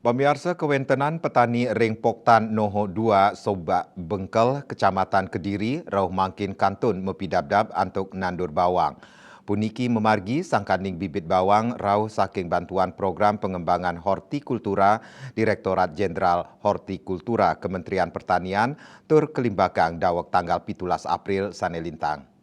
Pemirsa kewentenan petani ring Poktan Noho 2 Sobak Bengkel, Kecamatan Kediri, rauh mangkin kantun mepidabdab antuk nandur bawang. Puniki memargi sangkaning bibit bawang rauh saking bantuan program pengembangan hortikultura Direktorat Jenderal Hortikultura Kementerian Pertanian tur Kelimbakang dawek tanggal 17 April sanelintang.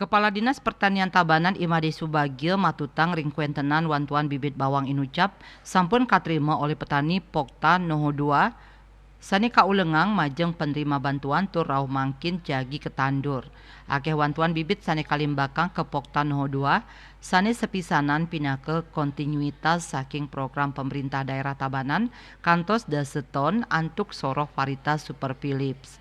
Kepala Dinas Pertanian Tabanan Imade Subagio matutang ring kuentenan wantuan bibit bawang inucap sampun katrima oleh petani Poktan Noho 2 sani kaulengang majeng penerima bantuan tur rauh mangkin jagi ketandur. Akeh wantuan bibit sani kalimbakang ke Poktan Noho 2 sani sepisanan pinake kontinuitas saking program pemerintah daerah Tabanan kantos daseton antuk soroh varietas Super Philips.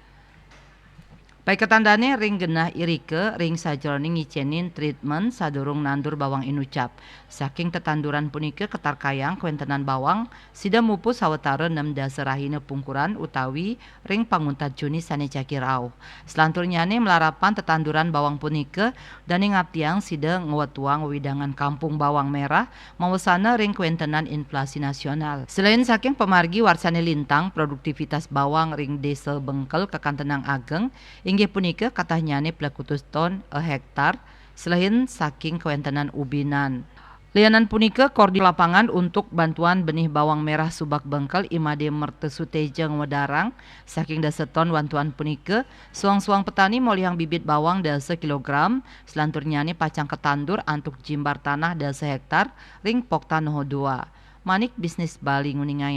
Baik ketandane ring genah irike ring sajroning ngicenin treatment sadurung nandur bawang inucap. Saking tetanduran punike ketar kayang kuentenan bawang sida mupu sawetara 6 daserahine pungkuran utawi ring panguntat Juni sane cakirau. Selanturnyane melarapan tetanduran bawang punike dan ngaptiang sida ngewetuang widangan kampung bawang merah mawasana ring kuentenan inflasi nasional. Selain saking pemargi warsane lintang produktivitas bawang ring desa Bengkel kekantenang ageng inggih punika katahnyane plekutus ton a hektar selain saking kewentenan ubinan. Lianan punika koordinasi lapangan untuk bantuan benih bawang merah Subak Bengkel Imade Mertesutejeng Wedarang saking daseton bantuan punika suang-suang petani moliang bibit bawang dasa kilogram selanturnyane pacang ketandur antuk jimbar tanah dasa hektar ring Poktan Noho 2. Manik bisnis Bali nguningayang.